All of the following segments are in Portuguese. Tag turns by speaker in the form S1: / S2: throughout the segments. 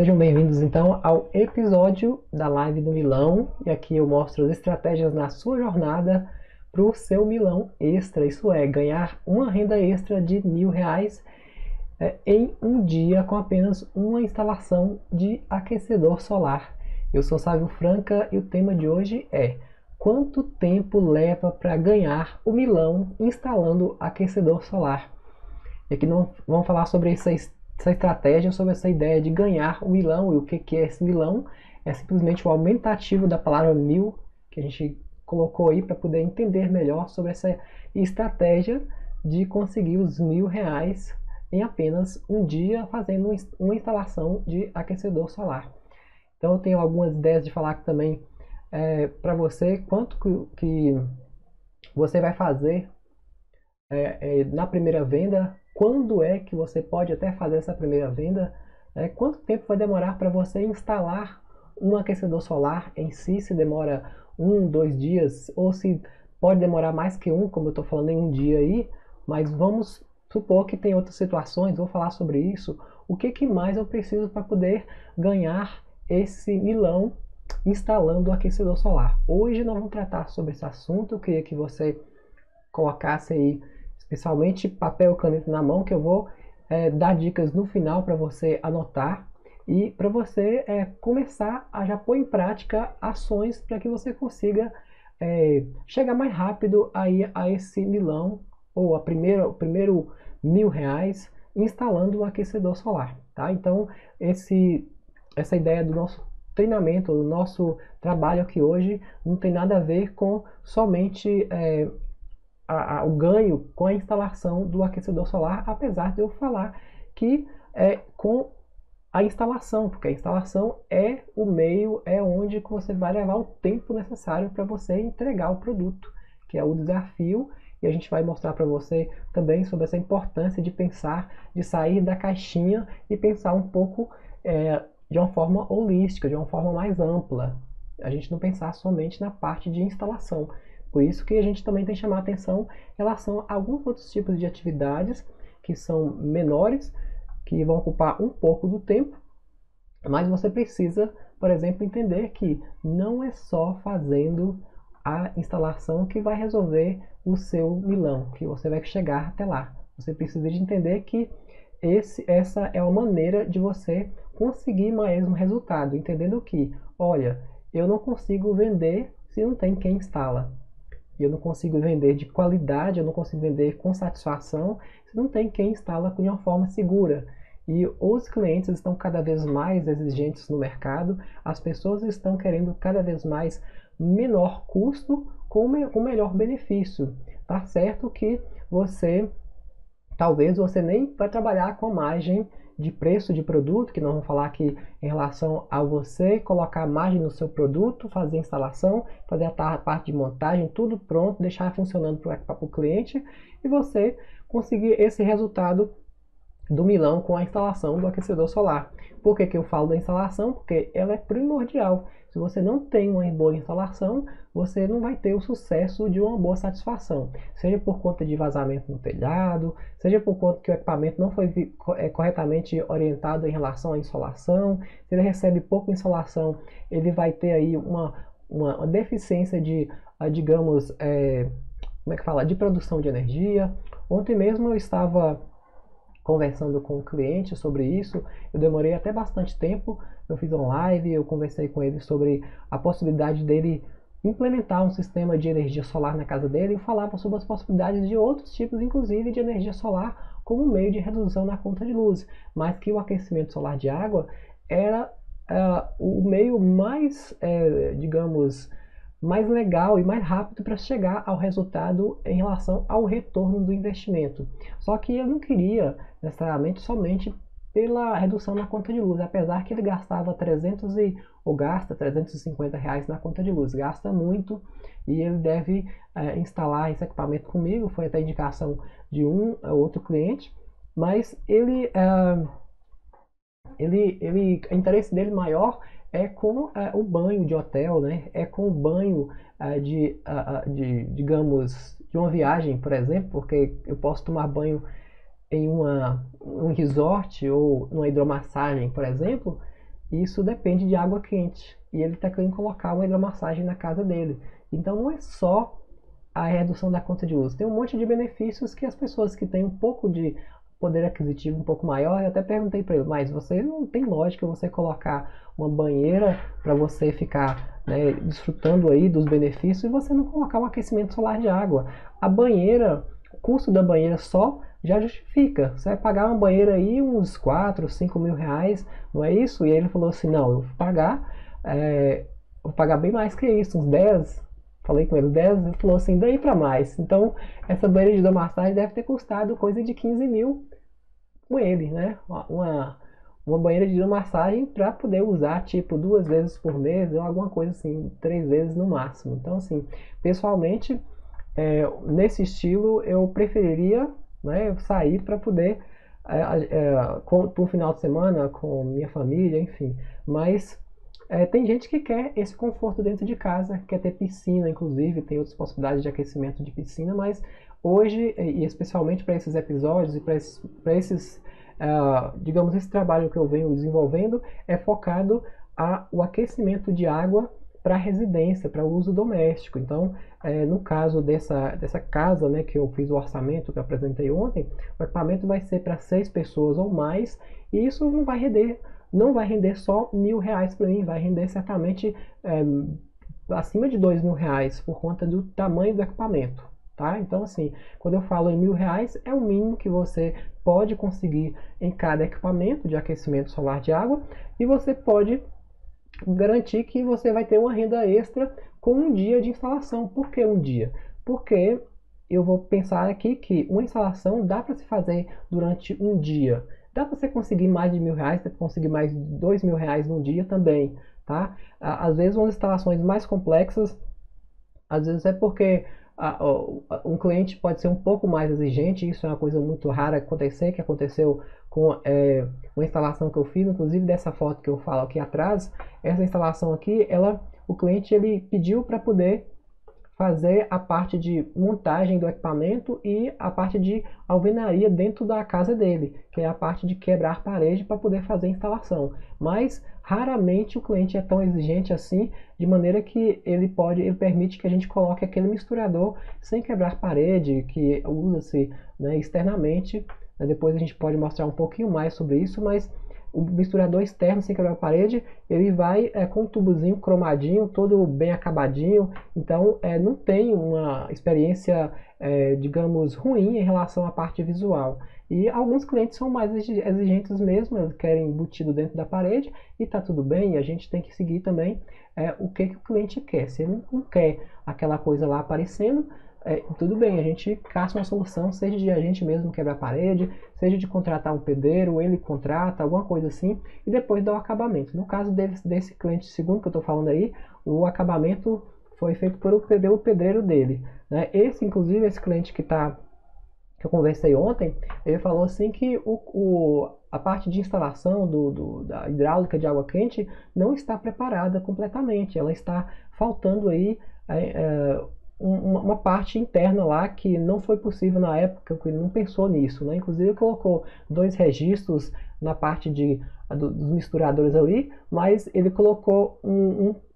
S1: Sejam bem-vindos então ao episódio da live do Milão, e aqui eu mostro as estratégias na sua jornada para o seu Milão extra, isso é, ganhar uma renda extra de R$ 1.000 em um dia com apenas uma instalação de aquecedor solar. Eu sou Sávio Franca e o tema de hoje é: quanto tempo leva para ganhar o Milão instalando aquecedor solar? E aqui vamos falar sobre essa estratégia, sobre essa ideia de ganhar o milão. E o que é esse milão? É simplesmente o aumentativo da palavra mil, que a gente colocou aí para poder entender melhor sobre essa estratégia de conseguir os R$ 1.000 em apenas um dia fazendo uma instalação de aquecedor solar. Então eu tenho algumas ideias de falar também para você quanto que você vai fazer na primeira venda, quando é que você pode até fazer essa primeira venda, quanto tempo vai demorar para você instalar um aquecedor solar em si, se demora 1, 2 dias, ou se pode demorar mais que como eu estou falando em um dia aí, mas vamos supor que tem outras situações, vou falar sobre isso, o que mais eu preciso para poder ganhar esse milão instalando o aquecedor solar. Hoje nós vamos tratar sobre esse assunto. Eu queria que você colocasse aí especialmente papel e caneta na mão, que eu vou dar dicas no final para você anotar e para você começar a já pôr em prática ações para que você consiga chegar mais rápido aí a esse milão, ou o primeiro R$ 1.000 instalando o aquecedor solar, tá? Então essa ideia do nosso treinamento, do nosso trabalho aqui hoje não tem nada a ver com somente o ganho com a instalação do aquecedor solar, apesar de eu falar que com a instalação, porque a instalação é o meio, é onde que você vai levar o tempo necessário para você entregar o produto, que é o desafio. E a gente vai mostrar para você também sobre essa importância de pensar, de sair da caixinha e pensar um pouco de uma forma holística, de uma forma mais ampla. A gente não pensar somente na parte de instalação. Por isso que a gente também tem que chamar a atenção em relação a alguns outros tipos de atividades que são menores, que vão ocupar um pouco do tempo, mas você precisa, por exemplo, entender que não é só fazendo a instalação que vai resolver o seu milão, que você vai chegar até lá. Você precisa de entender que essa é uma maneira de você conseguir mais um resultado, entendendo que, olha, eu não consigo vender se não tem quem instala. Eu não consigo vender de qualidade, eu não consigo vender com satisfação se não tem quem instala de uma forma segura. E os clientes estão cada vez mais exigentes no mercado, as pessoas estão querendo cada vez mais menor custo com melhor benefício. Tá certo que talvez você nem vai trabalhar com a margem de preço de produto, que nós vamos falar aqui em relação a você colocar margem no seu produto, fazer a instalação, fazer a parte de montagem, tudo pronto, deixar funcionando para o cliente e você conseguir esse resultado do milão com a instalação do aquecedor solar. Por que eu falo da instalação? Porque ela é primordial. Se você não tem uma boa instalação, você não vai ter o sucesso de uma boa satisfação. Seja por conta de vazamento no telhado, seja por conta que o equipamento não foi corretamente orientado em relação à insolação. Se ele recebe pouca insolação, ele vai ter aí uma deficiência de, digamos, como é que fala? De produção de energia. Ontem mesmo eu estava conversando com um cliente sobre isso, eu demorei até bastante tempo, eu fiz uma live, eu conversei com ele sobre a possibilidade dele implementar um sistema de energia solar na casa dele e falava sobre as possibilidades de outros tipos, inclusive de energia solar, como meio de redução na conta de luz, mas que o aquecimento solar de água era o meio mais, digamos, mais legal e mais rápido para chegar ao resultado em relação ao retorno do investimento. Só que eu não queria necessariamente somente pela redução na conta de luz, apesar que ele gastava gasta R$ 350 na conta de luz, gasta muito, e ele deve instalar esse equipamento comigo, foi até indicação de um outro cliente, mas o interesse dele maior é com o banho de hotel, né? É com o banho digamos, de uma viagem, por exemplo, porque eu posso tomar banho em um resort ou numa hidromassagem, por exemplo, isso depende de água quente. E ele está querendo colocar uma hidromassagem na casa dele. Então não é só a redução da conta de luz. Tem um monte de benefícios que as pessoas que têm um pouco de poder aquisitivo um pouco maior, eu até perguntei para ele, mas você não tem lógica você colocar uma banheira para você ficar, né, desfrutando aí dos benefícios e você não colocar um aquecimento solar de água. A banheira, o custo da banheira só já justifica. Você vai pagar uma banheira aí uns 4, 5 mil reais, não é isso? E aí ele falou assim, não, vou pagar bem mais que isso, uns 10. Falei com ele 10, ele falou assim, daí para mais. Então, essa banheira de hidromassagem deve ter custado coisa de 15 mil com ele, né? Uma banheira de hidromassagem para poder usar, tipo, 2 vezes por mês, ou alguma coisa assim, 3 vezes no máximo. Então, assim, pessoalmente, nesse estilo, eu preferiria, né, sair para poder, por um final de semana, com minha família, enfim. Mas tem gente que quer esse conforto dentro de casa, quer ter piscina, inclusive, tem outras possibilidades de aquecimento de piscina, mas hoje, e especialmente para esses episódios e para esses, digamos, esse trabalho que eu venho desenvolvendo, é focado o aquecimento de água para residência, para uso doméstico. Então, no caso dessa casa, né, que eu fiz o orçamento que eu apresentei ontem, o equipamento vai ser para 6 pessoas ou mais, e isso não vai render só R$ 1.000 para mim, vai render certamente acima de R$ 2.000 por conta do tamanho do equipamento. Tá? Então, assim, quando eu falo em R$ 1.000, é o mínimo que você pode conseguir em cada equipamento de aquecimento solar de água, e você pode garantir que você vai ter uma renda extra com um dia de instalação. Por que um dia? Porque eu vou pensar aqui que uma instalação dá para se fazer durante um dia. Dá para você conseguir mais de R$ 1.000, dá para conseguir mais de R$ 2.000 num dia também, tá? Às vezes, umas instalações mais complexas, às vezes é porque um cliente pode ser um pouco mais exigente, isso é uma coisa muito rara acontecer, que aconteceu com uma instalação que eu fiz, inclusive dessa foto que eu falo aqui atrás, essa instalação aqui, o cliente ele pediu para poder fazer a parte de montagem do equipamento e a parte de alvenaria dentro da casa dele, que é a parte de quebrar parede para poder fazer a instalação. Mas raramente o cliente é tão exigente assim, de maneira que ele permite que a gente coloque aquele misturador sem quebrar parede, que usa-se, né, externamente. Depois a gente pode mostrar um pouquinho mais sobre isso, mas o misturador externo sem quebrar a parede, ele vai com um tubozinho cromadinho, todo bem acabadinho, então não tem uma experiência, digamos, ruim em relação à parte visual. E alguns clientes são mais exigentes mesmo, eles querem embutido dentro da parede, e está tudo bem, e a gente tem que seguir também o que o cliente quer. Se ele não quer aquela coisa lá aparecendo, tudo bem, a gente caça uma solução, seja de a gente mesmo quebrar a parede, seja de contratar um pedreiro, ele contrata, alguma coisa assim, e depois dá o acabamento. No caso desse cliente segundo que eu estou falando aí, o acabamento foi feito por o pedreiro dele, né? Inclusive, esse cliente que eu conversei ontem, ele falou assim que a parte de instalação da hidráulica de água quente não está preparada completamente, ela está faltando aí uma parte interna lá que não foi possível na época, que ele não pensou nisso, né? Inclusive ele colocou 2 registros na parte dos misturadores ali, mas ele colocou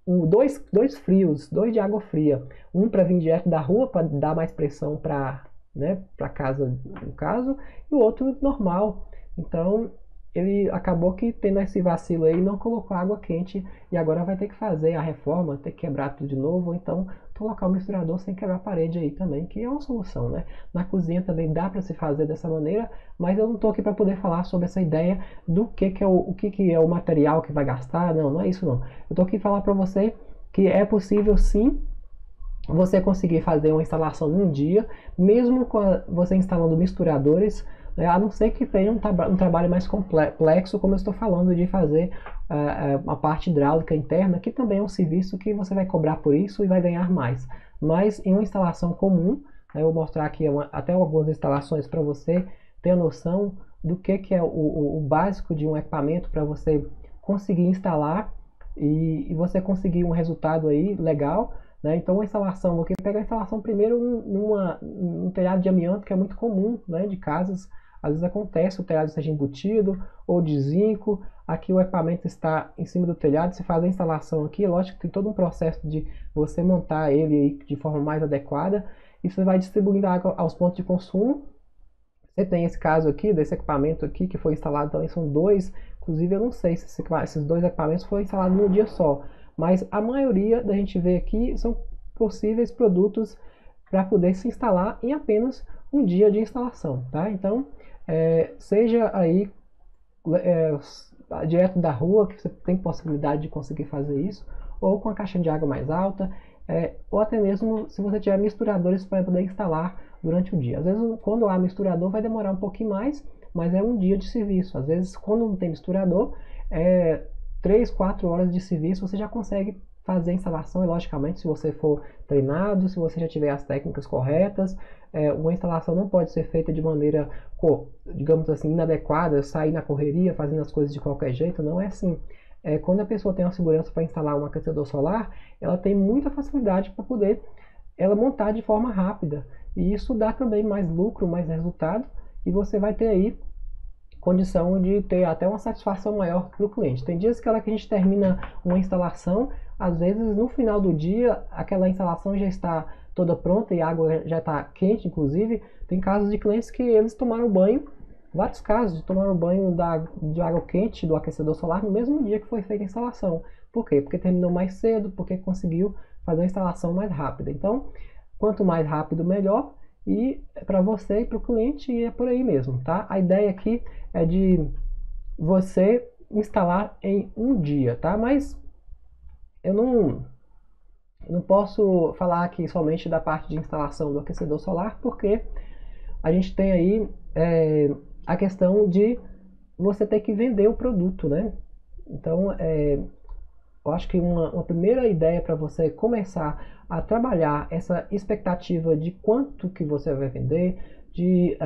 S1: dois frios, 2 de água fria, um para vir direto da rua para dar mais pressão para, né, para casa, no caso, e o outro normal. Então ele acabou que tendo esse vacilo aí, não colocou água quente e agora vai ter que fazer a reforma, ter que quebrar tudo de novo, ou então colocar o misturador sem quebrar a parede aí também, que é uma solução, né? Na cozinha também dá para se fazer dessa maneira, mas eu não estou aqui para poder falar sobre essa ideia do que é o material que vai gastar, não é isso não. Eu estou aqui para falar para você que é possível sim você conseguir fazer uma instalação em um dia, mesmo você instalando misturadores, a não ser que tenha um trabalho mais complexo, como eu estou falando, de fazer a parte hidráulica interna, que também é um serviço que você vai cobrar por isso e vai ganhar mais. Mas em uma instalação comum, eu vou mostrar aqui até algumas instalações para você ter a noção do que é o básico de um equipamento para você conseguir instalar e você conseguir um resultado aí legal. Né? Então, a instalação, vou pegar a instalação primeiro num telhado de amianto, que é muito comum, né, de casas Às vezes acontece o telhado seja embutido ou de zinco, aqui o equipamento está em cima do telhado, se faz a instalação aqui, lógico que tem todo um processo de você montar ele de forma mais adequada, e você vai distribuindo a água aos pontos de consumo. Você tem esse caso aqui, desse equipamento aqui que foi instalado também, são dois, inclusive eu não sei se esses dois equipamentos foram instalados num dia só, mas a maioria da gente vê aqui são possíveis produtos para poder se instalar em apenas um dia de instalação, tá? Então, seja aí direto da rua, que você tem possibilidade de conseguir fazer isso, ou com a caixa de água mais alta, ou até mesmo se você tiver misturadores para poder instalar durante o dia. Às vezes, quando há misturador, vai demorar um pouquinho mais, mas é um dia de serviço. Às vezes, quando não tem misturador, 3, 4 horas de serviço você já consegue fazer a instalação, e logicamente, se você for treinado, se você já tiver as técnicas corretas, uma instalação não pode ser feita de maneira, digamos assim, inadequada, sair na correria, fazendo as coisas de qualquer jeito, não é assim. Quando a pessoa tem uma segurança para instalar um aquecedor solar, ela tem muita facilidade para poder ela montar de forma rápida, e isso dá também mais lucro, mais resultado, e você vai ter aí condição de ter até uma satisfação maior para o cliente. Tem dias que a gente termina uma instalação, às vezes no final do dia aquela instalação já está toda pronta e a água já está quente, inclusive. Tem casos de clientes que eles tomaram banho, vários casos de tomar banho de água quente do aquecedor solar no mesmo dia que foi feita a instalação. Por quê? Porque terminou mais cedo, porque conseguiu fazer a instalação mais rápida. Então, quanto mais rápido, melhor. E para você e para o cliente, e é por aí mesmo, tá? A ideia aqui é de você instalar em um dia, tá? Mas eu não posso falar aqui somente da parte de instalação do aquecedor solar, porque a gente tem aí a questão de você ter que vender o produto, né? Então, eu acho que uma primeira ideia para você começar a trabalhar essa expectativa de quanto que você vai vender, de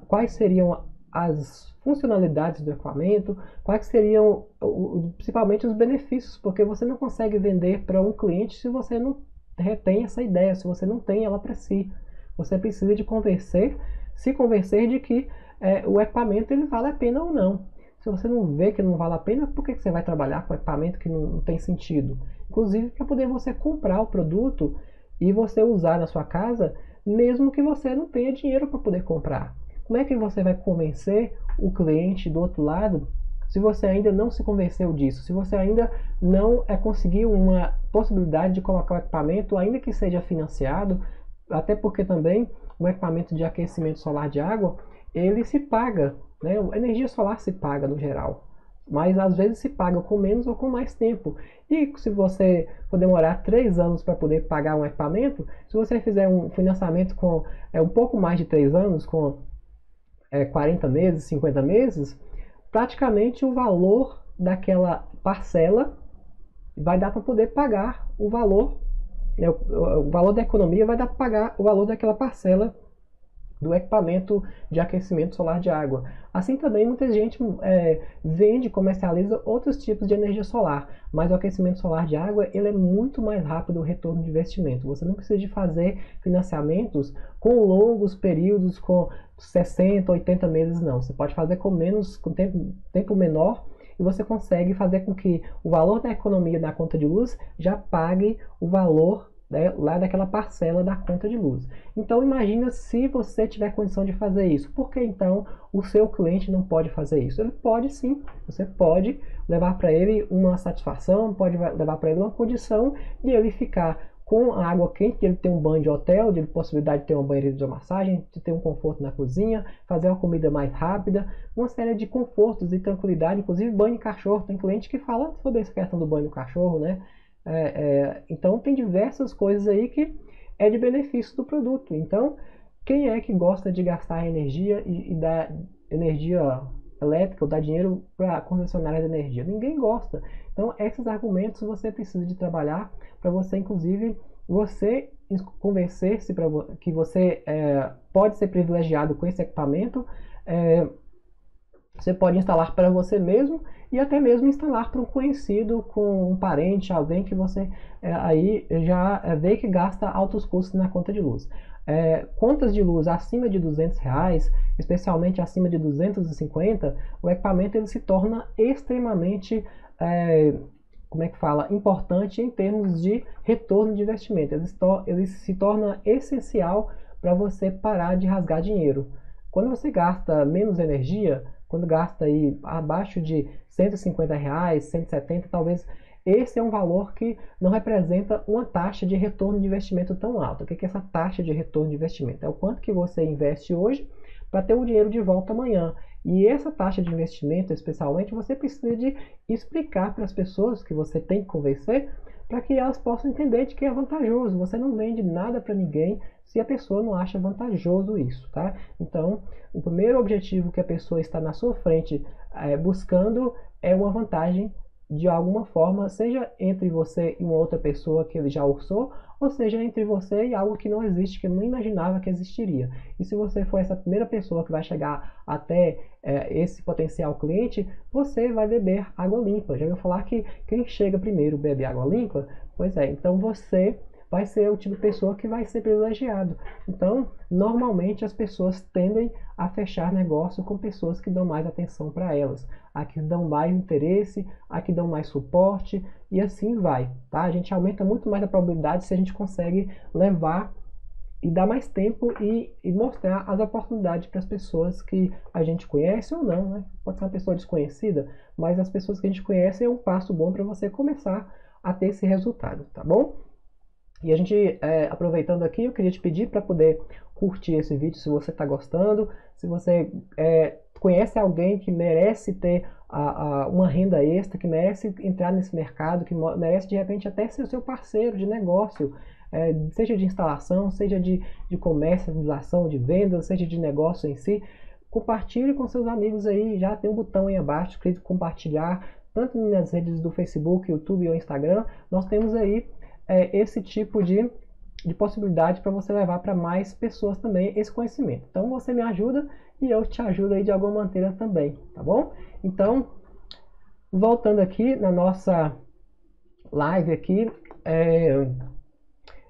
S1: quais seriam as funcionalidades do equipamento, quais seriam principalmente os benefícios, porque você não consegue vender para um cliente se você não retém essa ideia, se você não tem ela para si. Você precisa de se convencer de que o equipamento ele vale a pena ou não. Se você não vê que não vale a pena, por que você vai trabalhar com equipamento que não tem sentido? Inclusive para poder você comprar o produto e você usar na sua casa, mesmo que você não tenha dinheiro para poder comprar. Como é que você vai convencer o cliente do outro lado se você ainda não se convenceu disso? Se você ainda não conseguiu uma possibilidade de colocar o equipamento, ainda que seja financiado, até porque também o equipamento de aquecimento solar de água, ele se paga, né? A energia solar se paga no geral, mas às vezes se paga com menos ou com mais tempo. E se você for demorar 3 anos para poder pagar um equipamento, se você fizer um financiamento com um pouco mais de 3 anos, com 40 meses, 50 meses, praticamente o valor daquela parcela vai dar para poder pagar o valor, o valor da economia vai dar para pagar o valor daquela parcela do equipamento de aquecimento solar de água. Assim também muita gente vende, comercializa outros tipos de energia solar, mas o aquecimento solar de água ele é muito mais rápido o retorno de investimento. Você não precisa de fazer financiamentos com longos períodos, com 60, 80 meses não. Você pode fazer com tempo menor, e você consegue fazer com que o valor da economia da conta de luz já pague o valor lá daquela parcela da conta de luz. Então imagina se você tiver condição de fazer isso. Por que então o seu cliente não pode fazer isso? Ele pode sim, você pode levar para ele uma satisfação, pode levar para ele uma condição de ele ficar com a água quente, de ele ter um banho de hotel, de ele possibilidade de ter uma banheira de massagem, de ter um conforto na cozinha, fazer uma comida mais rápida, uma série de confortos e tranquilidade, inclusive banho de cachorro. Tem cliente que fala sobre essa questão do banho do cachorro, né? Então tem diversas coisas aí que é de benefício do produto. Então quem é que gosta de gastar energia e dar energia elétrica ou dar dinheiro para a concessionária de energia? Ninguém gosta. Então esses argumentos você precisa de trabalhar para você, inclusive, você convencer-se que você pode ser privilegiado com esse equipamento, Você pode instalar para você mesmo e até mesmo instalar para um conhecido, com um parente, alguém que você aí já vê que gasta altos custos na conta de luz. Contas de luz acima de R$ 200, especialmente acima de 250, o equipamento ele se torna extremamente como é que fala, importante em termos de retorno de investimento. Ele se torna essencial para você parar de rasgar dinheiro. Quando você gasta menos energia, quando gasta aí abaixo de R$ 150, 170, talvez esse é um valor que não representa uma taxa de retorno de investimento tão alta. O que é essa taxa de retorno de investimento? É o quanto que você investe hoje para ter o dinheiro de volta amanhã. E essa taxa de investimento, especialmente, você precisa de explicar para as pessoas que você tem que convencer, para que elas possam entender de que é vantajoso. Você não vende nada para ninguém se a pessoa não acha vantajoso isso, tá? Então, o primeiro objetivo que a pessoa está na sua frente buscando é uma vantagem de alguma forma, seja entre você e uma outra pessoa que ele já orçou, ou seja entre você e algo que não existe, que ele não imaginava que existiria. E se você for essa primeira pessoa que vai chegar até esse potencial cliente, você vai beber água limpa. Já ouviu falar que quem chega primeiro bebe água limpa? Pois é, então você vai ser o tipo de pessoa que vai ser privilegiado. Então, normalmente as pessoas tendem a fechar negócio com pessoas que dão mais atenção para elas, a que dão mais interesse, a que dão mais suporte, e assim vai, tá? A gente aumenta muito mais a probabilidade se a gente consegue levar e dar mais tempo e mostrar as oportunidades para as pessoas que a gente conhece ou não, né? Pode ser uma pessoa desconhecida, mas as pessoas que a gente conhece é um passo bom para você começar a ter esse resultado, tá bom? E a gente, aproveitando aqui, eu queria te pedir para poder curtir esse vídeo se você está gostando, se você conhece alguém que merece ter uma renda extra, que merece entrar nesse mercado, que merece de repente até ser o seu parceiro de negócio, seja de instalação, seja de comercialização, de vendas, seja de negócio em si, compartilhe com seus amigos aí, já tem um botão aí abaixo escrito compartilhar, tanto nas redes do Facebook, YouTube ou Instagram, nós temos aí esse tipo de possibilidade para você levar para mais pessoas também esse conhecimento. Então você me ajuda e eu te ajudo aí de alguma maneira também, tá bom? Então, voltando aqui na nossa live aqui,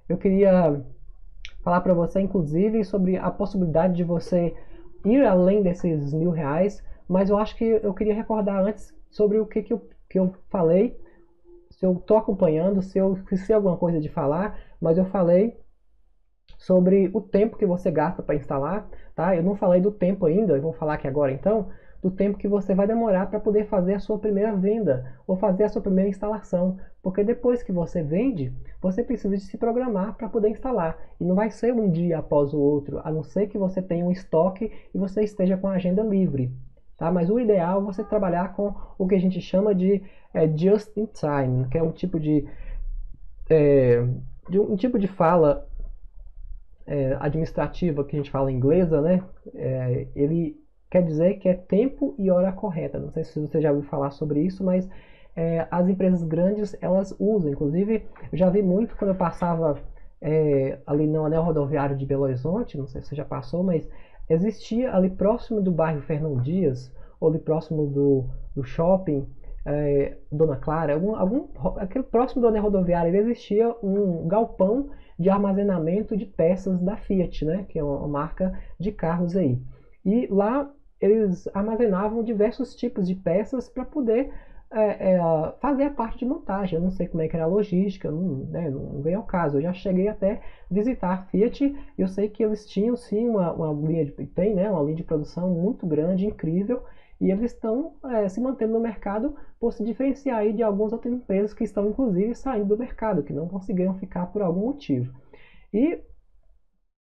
S1: eu queria falar para você, inclusive, sobre a possibilidade de você ir além desses R$ 1.000, mas eu acho que eu queria recordar antes sobre o que eu falei, se eu estou acompanhando, se eu esqueci alguma coisa de falar, mas eu falei sobre o tempo que você gasta para instalar, tá? Eu não falei do tempo ainda, eu vou falar aqui agora então, do tempo que você vai demorar para poder fazer a sua primeira venda ou fazer a sua primeira instalação, porque depois que você vende, você precisa de se programar para poder instalar, e não vai ser um dia após o outro, a não ser que você tenha um estoque e você esteja com a agenda livre. Tá? Mas o ideal é você trabalhar com o que a gente chama de just in time, que é um tipo de fala administrativa que a gente fala em inglesa, né? Ele quer dizer que é tempo e hora correta. Não sei se você já ouviu falar sobre isso, mas as empresas grandes elas usam. Inclusive, eu já vi muito quando eu passava ali no anel rodoviário de Belo Horizonte, não sei se você já passou, mas existia ali próximo do bairro Fernão Dias, ou ali próximo do shopping Dona Clara, aquele próximo do anel rodoviário, existia um galpão de armazenamento de peças da Fiat, né, que é uma marca de carros aí. E lá eles armazenavam diversos tipos de peças para poder fazer a parte de montagem. Eu não sei como é que era a logística, não veio ao caso. Eu já cheguei até visitar a Fiat e eu sei que eles tinham sim uma linha de produção muito grande, incrível, e eles estão se mantendo no mercado por se diferenciar aí de algumas outras empresas que estão inclusive saindo do mercado, que não conseguiram ficar por algum motivo. E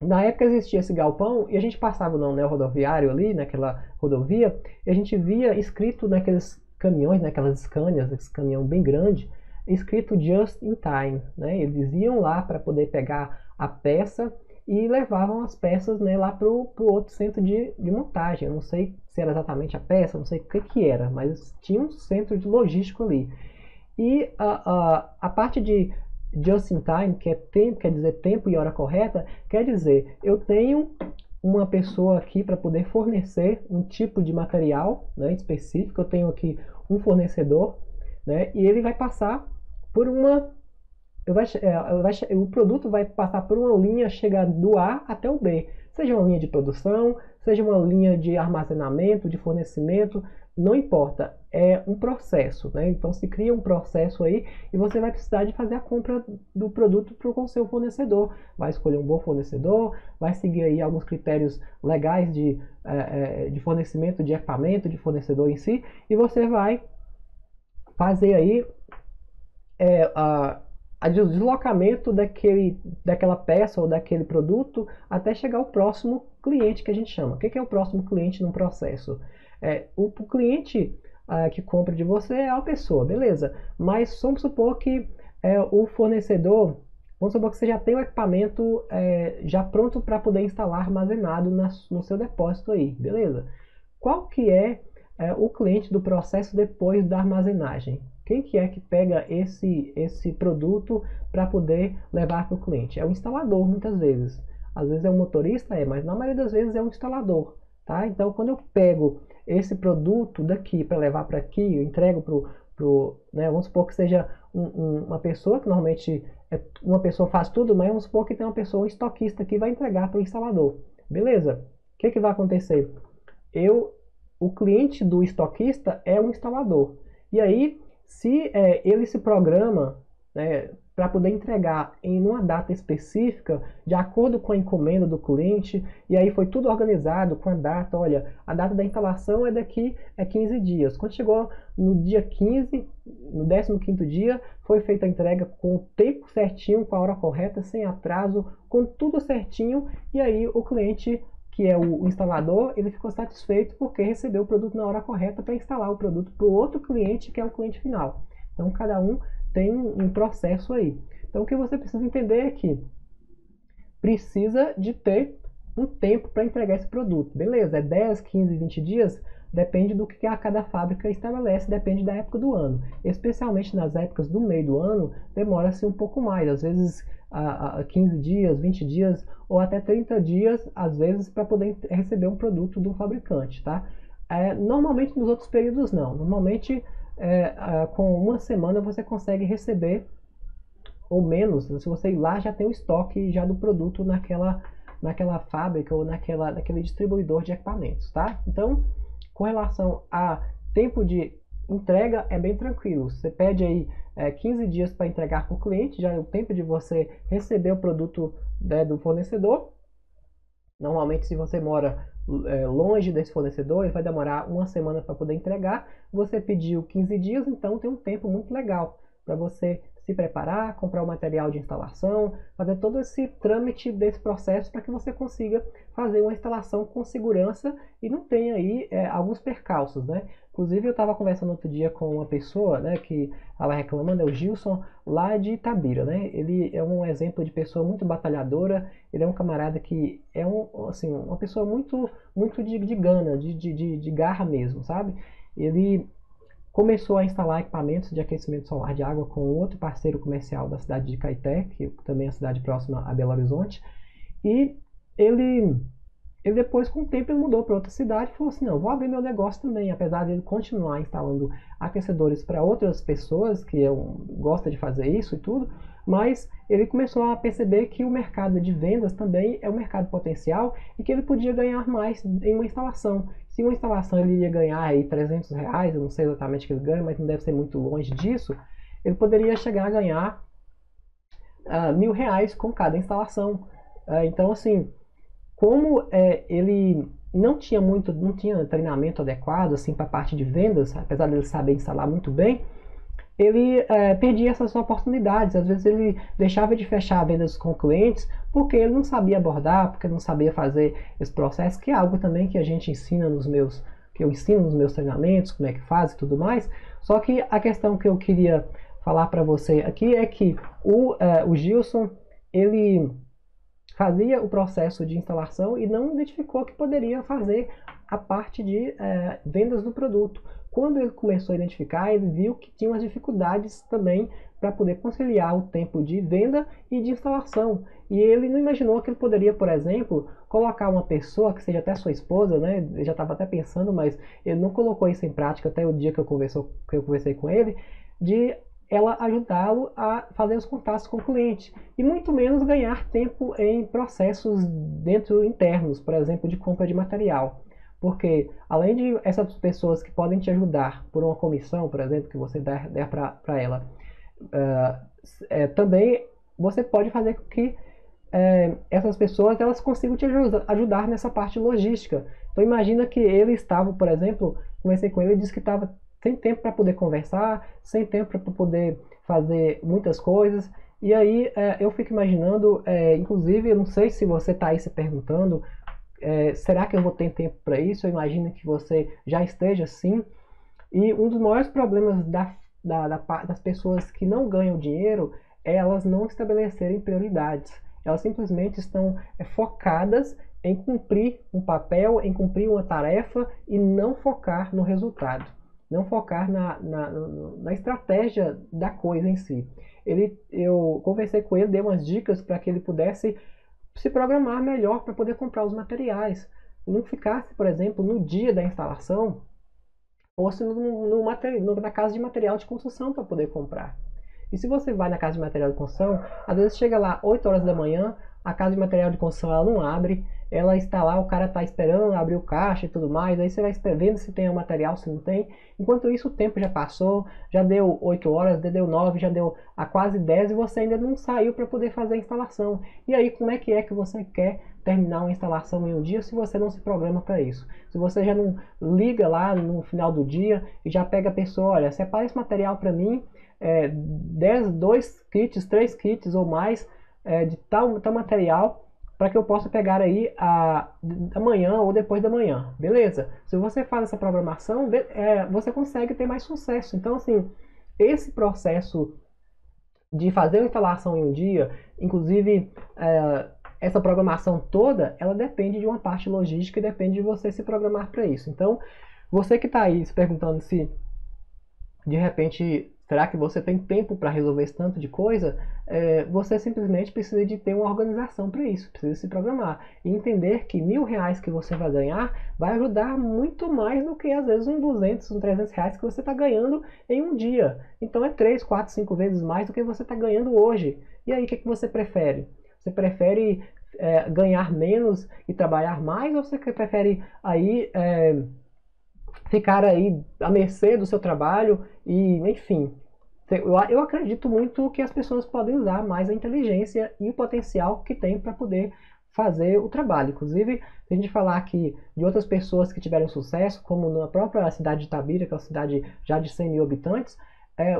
S1: na época existia esse galpão e a gente passava no anel rodoviário ali, naquela rodovia, e a gente via escrito naqueles caminhões, naquelas Scanias, esse caminhão bem grande, escrito Just in Time, né? Eles iam lá para poder pegar a peça e levavam as peças, né, lá para o outro centro de montagem. Eu não sei se era exatamente a peça, não sei o que era, mas tinha um centro de logístico ali. E a parte de Just in Time, que é tempo, quer dizer tempo e hora correta, quer dizer, eu tenho uma pessoa aqui para poder fornecer um tipo de material, né, específico. Eu tenho aqui um fornecedor, né, e ele vai passar por uma o produto vai passar por uma linha, chegar do A até o B, seja uma linha de produção, seja uma linha de armazenamento, de fornecimento, não importa, é um processo, né? Então se cria um processo aí e você vai precisar de fazer a compra do produto com o seu fornecedor, vai escolher um bom fornecedor, vai seguir aí alguns critérios legais de fornecimento de equipamento, de fornecedor em si, e você vai fazer aí o deslocamento daquela peça ou daquele produto até chegar ao próximo cliente que a gente chama. O que é o próximo cliente num processo? O cliente que compra de você é a pessoa, beleza? Mas vamos supor que o fornecedor, vamos supor que você já tem o equipamento já pronto para poder instalar, armazenado no seu depósito aí, beleza? Qual que é o cliente do processo depois da armazenagem? Quem que é que pega esse produto para poder levar para o cliente? É o instalador, muitas vezes. Às vezes é o motorista, mas na maioria das vezes é o instalador. Tá? Então, quando eu pego esse produto daqui para levar para aqui, eu entrego né, vamos supor que seja uma pessoa, que normalmente uma pessoa faz tudo, mas vamos supor que tem uma pessoa, um estoquista, que vai entregar para o instalador. Beleza? O que vai acontecer? O cliente do estoquista é o instalador. E aí, se ele se programa, né, para poder entregar em uma data específica, de acordo com a encomenda do cliente, e aí foi tudo organizado com a data, olha, a data da instalação é daqui 15 dias. Quando chegou no dia 15, no 15º dia, foi feita a entrega com o tempo certinho, com a hora correta, sem atraso, com tudo certinho, e aí o cliente, que é o instalador, ele ficou satisfeito porque recebeu o produto na hora correta para instalar o produto para o outro cliente, que é o cliente final. Então, cada um tem um processo aí. Então, o que você precisa entender é que precisa de ter um tempo para entregar esse produto. Beleza, é 10, 15, 20 dias? Depende do que a cada fábrica estabelece, depende da época do ano. Especialmente nas épocas do meio do ano, demora-se um pouco mais. Às vezes 15 dias, 20 dias ou até 30 dias, às vezes, para poder receber um produto do fabricante, tá? Normalmente nos outros períodos não. Normalmente com uma semana você consegue receber, ou menos, se você ir lá já tem o estoque já do produto naquela fábrica ou naquele distribuidor de equipamentos, tá? Então, com relação a tempo de entrega, é bem tranquilo. Você pede aí 15 dias para entregar para o cliente, já é o tempo de você receber o produto, né, do fornecedor. Normalmente, se você mora longe desse fornecedor, ele vai demorar uma semana para poder entregar. Você pediu 15 dias, então tem um tempo muito legal para você se preparar, comprar o material de instalação, fazer todo esse trâmite desse processo para que você consiga fazer uma instalação com segurança e não tenha aí alguns percalços, né? Inclusive eu estava conversando outro dia com uma pessoa, né, que ela reclamando, é o Gilson, lá de Itabira, né? Ele é um exemplo de pessoa muito batalhadora, ele é um camarada que é assim, uma pessoa muito de gana, de garra mesmo, sabe? Ele começou a instalar equipamentos de aquecimento solar de água com outro parceiro comercial da cidade de Caeté, que também é a cidade próxima a Belo Horizonte, e ele depois, com o tempo, ele mudou para outra cidade e falou assim, não, vou abrir meu negócio também, apesar de ele continuar instalando aquecedores para outras pessoas que gosta de fazer isso e tudo, mas ele começou a perceber que o mercado de vendas também é um mercado potencial e que ele podia ganhar mais em uma instalação. Se uma instalação ele ia ganhar aí R$300, eu não sei exatamente o que ele ganha, mas não deve ser muito longe disso, ele poderia chegar a ganhar R$1.000 com cada instalação. Então, assim, como ele não tinha treinamento adequado assim para a parte de vendas, apesar de ele saber instalar muito bem, ele perdia essas oportunidades. Às vezes ele deixava de fechar vendas com clientes porque ele não sabia abordar, porque não sabia fazer esse processo, que é algo também que a gente ensina que eu ensino nos meus treinamentos, como é que faz e tudo mais. Só que a questão que eu queria falar para você aqui é que o Gilson, ele fazia o processo de instalação e não identificou que poderia fazer a parte de vendas do produto. quando ele começou a identificar, ele viu que tinha umas dificuldades também para poder conciliar o tempo de venda e de instalação. E ele não imaginou que ele poderia, por exemplo, colocar uma pessoa que seja até sua esposa, né? Ele já estava até pensando, mas ele não colocou isso em prática até o dia que eu conversei com ele, de ela ajudá-lo a fazer os contatos com o cliente e muito menos ganhar tempo em processos dentro internos, por exemplo, de compra de material. Porque além de essas pessoas que podem te ajudar por uma comissão, por exemplo, que você der para ela, também você pode fazer com que essas pessoas elas consigam te ajudar nessa parte logística. Então imagina que ele estava, por exemplo, conversei com ele e disse que estava sem tempo para poder conversar, sem tempo para poder fazer muitas coisas. E aí eu fico imaginando, inclusive, eu não sei se você está aí se perguntando, será que eu vou ter tempo para isso? Eu imagino que você já esteja assim. E um dos maiores problemas das pessoas que não ganham dinheiro é elas não estabelecerem prioridades. Elas simplesmente estão focadas em cumprir um papel, em cumprir uma tarefa e não focar no resultado. Não focar na estratégia da coisa em si. Eu conversei com ele, dei umas dicas para que ele pudesse se programar melhor para poder comprar os materiais. Não ficasse, por exemplo, no dia da instalação, fosse na casa de material de construção para poder comprar. E se você vai na casa de material de construção, às vezes chega lá 8 horas da manhã, a casa de material de construção ela não abre, ela está lá, o cara está esperando abrir o caixa e tudo mais, aí você vai vendo se tem o material, se não tem. Enquanto isso o tempo já passou, já deu 8 horas, já deu 9, já deu a quase 10 e você ainda não saiu para poder fazer a instalação. E aí como é que você quer terminar uma instalação em um dia se você não se programa para isso? Se você já não liga lá no final do dia e já pega a pessoa, olha, separa esse material para mim, 2 kits, 3 kits ou mais de tal material para que eu possa pegar aí amanhã ou depois da manhã, beleza? Se você faz essa programação, você consegue ter mais sucesso. Então, assim, esse processo de fazer uma instalação em um dia, inclusive essa programação toda, ela depende de uma parte logística e depende de você se programar para isso. Então, você que está aí se perguntando se de repente, será que você tem tempo para resolver esse tanto de coisa? Você simplesmente precisa de ter uma organização para isso, precisa se programar e entender que R$ 1.000 que você vai ganhar vai ajudar muito mais do que às vezes uns 200, uns R$ 300 que você está ganhando em um dia. Então é 3, 4, 5 vezes mais do que você está ganhando hoje. E aí o que você prefere? Você prefere ganhar menos e trabalhar mais ou você prefere aí ficar aí à mercê do seu trabalho e, enfim, eu acredito muito que as pessoas podem usar mais a inteligência e o potencial que tem para poder fazer o trabalho. Inclusive, se a gente falar aqui de outras pessoas que tiveram sucesso, como na própria cidade de Itabira, que é uma cidade já de 100 mil habitantes,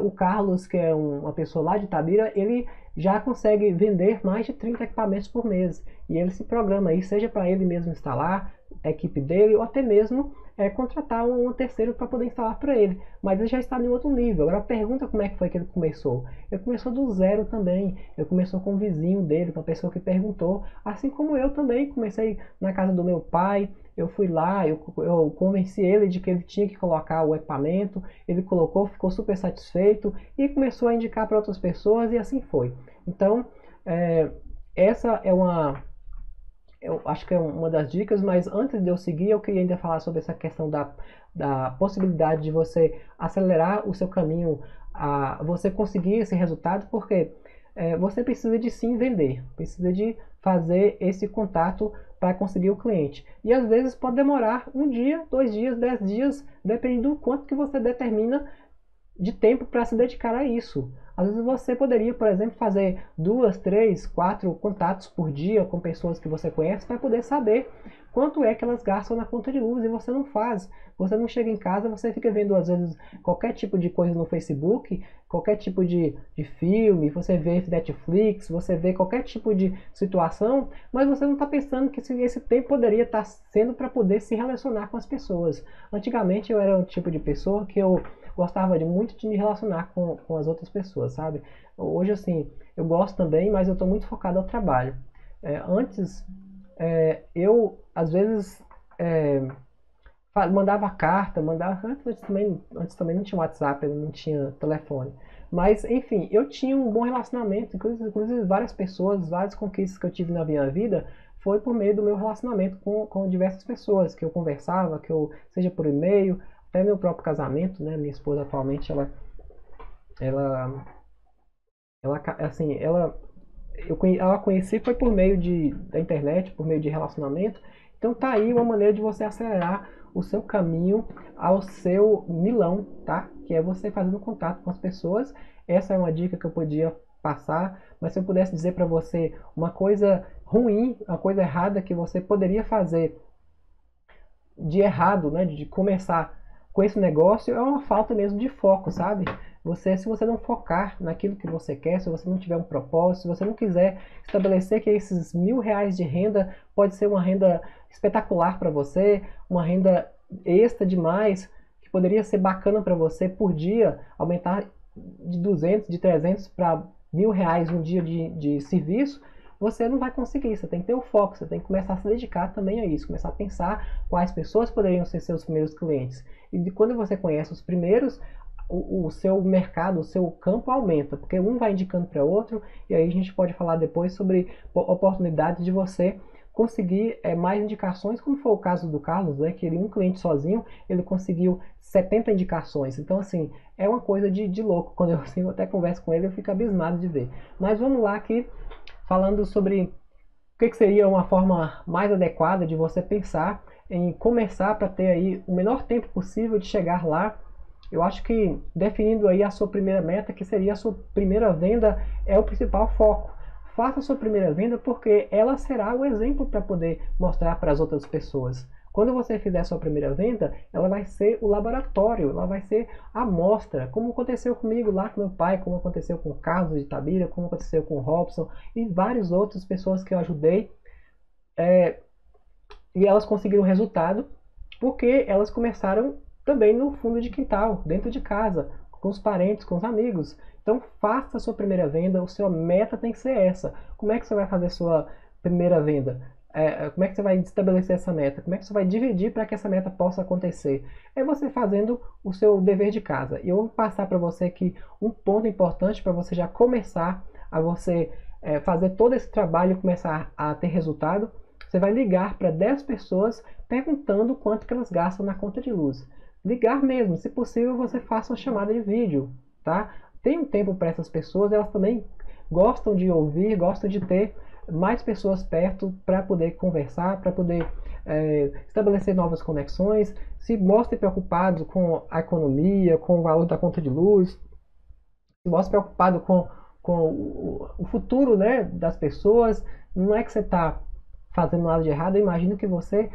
S1: o Carlos, que é uma pessoa lá de Itabira, ele já consegue vender mais de 30 equipamentos por mês. E ele se programa aí, seja para ele mesmo instalar, a equipe dele, ou até mesmo contratar um terceiro para poder instalar para ele. Mas ele já está em outro nível. Agora pergunta como é que foi que ele começou. Ele começou do zero também. Ele começou com um vizinho dele, com a pessoa que perguntou. Assim como eu também comecei na casa do meu pai. Eu fui lá, eu convenci ele de que ele tinha que colocar o equipamento. Ele colocou, ficou super satisfeito e começou a indicar para outras pessoas e assim foi. Então, essa é eu acho que é uma das dicas, mas antes de eu seguir, eu queria ainda falar sobre essa questão da possibilidade de você acelerar o seu caminho a você conseguir esse resultado, porque você precisa de sim vender, precisa de fazer esse contato para conseguir o cliente. E às vezes pode demorar 1 dia, 2 dias, 10 dias, dependendo do quanto que você determina de tempo para se dedicar a isso. Às vezes você poderia, por exemplo, fazer 2, 3, 4 contatos por dia com pessoas que você conhece para poder saber quanto é que elas gastam na conta de luz e você não faz. Você não chega em casa, você fica vendo às vezes qualquer tipo de coisa no Facebook, qualquer tipo de filme, você vê Netflix, você vê qualquer tipo de situação, mas você não está pensando que esse tempo poderia estar sendo para poder se relacionar com as pessoas. Antigamente eu era um tipo de pessoa que eu gostava muito de me relacionar com as outras pessoas, sabe? Hoje, assim, eu gosto também, mas eu estou muito focado ao trabalho. Antes, eu, às vezes, mandava carta, mandava. Antes também não tinha WhatsApp, não tinha telefone. Mas, enfim, eu tinha um bom relacionamento, inclusive várias pessoas, várias conquistas que eu tive na minha vida foi por meio do meu relacionamento com diversas pessoas, que eu conversava, seja por e-mail, até meu próprio casamento, né? Minha esposa atualmente, ela, assim, ela conheci foi por meio da internet, por meio de relacionamento. Então tá aí uma maneira de você acelerar o seu caminho ao seu milão, tá? Que é você fazendo contato com as pessoas. Essa é uma dica que eu podia passar, mas se eu pudesse dizer para você uma coisa ruim, uma coisa errada que você poderia fazer de errado, né, de começar com esse negócio, é uma falta mesmo de foco, sabe? Se você não focar naquilo que você quer, se você não tiver um propósito, se você não quiser estabelecer que esses R$ 1.000 de renda pode ser uma renda espetacular para você, uma renda extra demais, que poderia ser bacana para você por dia, aumentar de 200, de 300 para R$ 1.000 um dia de serviço, você não vai conseguir. Você tem que ter o foco, você tem que começar a se dedicar também a isso, começar a pensar quais pessoas poderiam ser seus primeiros clientes. E quando você conhece os primeiros, o seu mercado, o seu campo aumenta, porque um vai indicando para outro, e aí a gente pode falar depois sobre oportunidades de você conseguir mais indicações, como foi o caso do Carlos, né, que um cliente sozinho, ele conseguiu 70 indicações. Então, assim, é uma coisa de louco. Quando eu até converso com ele, eu fico abismado de ver. Mas vamos lá aqui, falando sobre o que seria uma forma mais adequada de você pensar em começar para ter aí o menor tempo possível de chegar lá. Eu acho que definindo aí a sua primeira meta, que seria a sua primeira venda, é o principal foco. Faça a sua primeira venda porque ela será o exemplo para poder mostrar para as outras pessoas. Quando você fizer a sua primeira venda, ela vai ser o laboratório, ela vai ser a amostra, como aconteceu comigo lá com meu pai, como aconteceu com o Carlos de Itabira, como aconteceu com o Robson e várias outras pessoas que eu ajudei. E elas conseguiram resultado porque elas começaram também no fundo de quintal, dentro de casa, com os parentes, com os amigos. Então faça a sua primeira venda, a sua meta tem que ser essa. Como é que você vai fazer a sua primeira venda? Como é que você vai estabelecer essa meta? Como é que você vai dividir para que essa meta possa acontecer? É você fazendo o seu dever de casa. E eu vou passar para você aqui um ponto importante para você já começar a você fazer todo esse trabalho e começar a ter resultado. Você vai ligar para 10 pessoas perguntando quanto que elas gastam na conta de luz. Ligar mesmo, se possível você faça uma chamada de vídeo, tá? Tem um tempo para essas pessoas, elas também gostam de ouvir, gostam de ter mais pessoas perto para poder conversar, para poder estabelecer novas conexões. Se mostrem preocupados com a economia, com o valor da conta de luz, se mostre preocupado com o futuro, né, das pessoas. Não é que você está fazendo nada de errado, eu imagino que você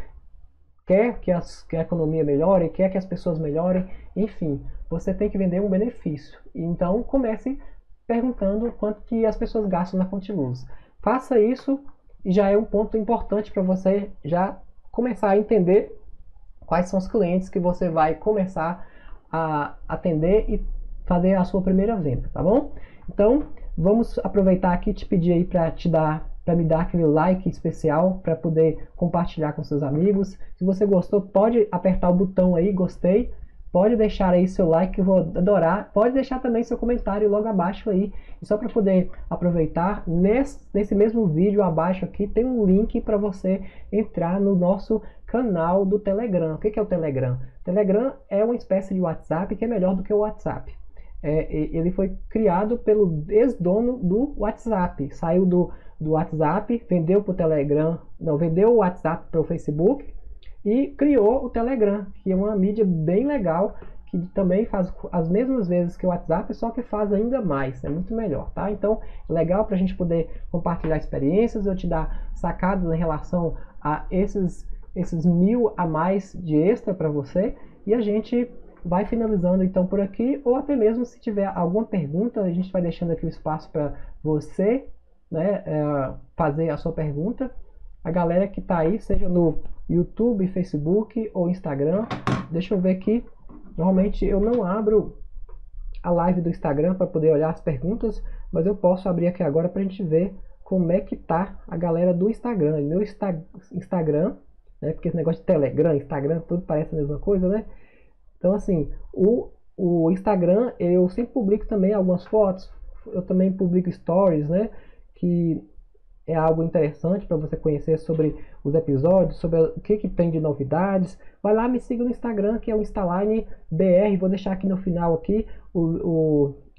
S1: quer que a economia melhore, quer que as pessoas melhorem, enfim, você tem que vender um benefício. Então comece perguntando quanto que as pessoas gastam na conta de luz. Faça isso e já é um ponto importante para você já começar a entender quais são os clientes que você vai começar a atender e fazer a sua primeira venda, tá bom? Então, vamos aproveitar aqui e te pedir aí para me dar aquele like especial para poder compartilhar com seus amigos. Se você gostou, pode apertar o botão aí, gostei. Pode deixar aí seu like, que eu vou adorar. Pode deixar também seu comentário logo abaixo aí. E só para poder aproveitar, nesse mesmo vídeo abaixo aqui tem um link para você entrar no nosso canal do Telegram. O que é o Telegram? Telegram é uma espécie de WhatsApp que é melhor do que o WhatsApp. Ele foi criado pelo ex-dono do WhatsApp. Saiu do WhatsApp, vendeu para o Telegram, não, vendeu o WhatsApp para o Facebook e criou o Telegram, que é uma mídia bem legal, que também faz as mesmas vezes que o WhatsApp, só que faz ainda mais, é muito melhor, tá? Então, legal para a gente poder compartilhar experiências, eu te dar sacadas em relação a esses 1.000 a mais de extra para você, e a gente vai finalizando então por aqui, ou até mesmo se tiver alguma pergunta, a gente vai deixando aqui o espaço para você, né, fazer a sua pergunta. A galera que está aí, seja no YouTube, Facebook ou Instagram, deixa eu ver aqui. Normalmente eu não abro a live do Instagram para poder olhar as perguntas, mas eu posso abrir aqui agora para a gente ver como é que tá a galera do Instagram. Meu Instagram né? Porque esse negócio de Telegram, Instagram, tudo parece a mesma coisa, né? Então, assim, o Instagram, eu sempre publico também algumas fotos, eu também publico stories, né? Que é algo interessante para você conhecer sobre os episódios, sobre o que tem de novidades. Vai lá, me siga no Instagram, que é o Instaline BR. Vou deixar aqui no final aqui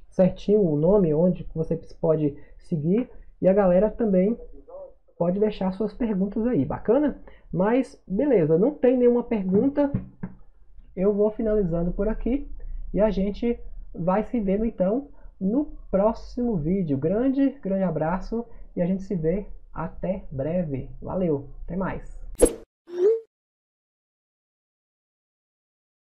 S1: certinho o nome onde você pode seguir. E a galera também pode deixar suas perguntas aí, bacana? Mas beleza, não tem nenhuma pergunta. Eu vou finalizando por aqui e a gente vai se vendo então no próximo vídeo. Grande abraço e a gente se vê até breve. Valeu, até mais.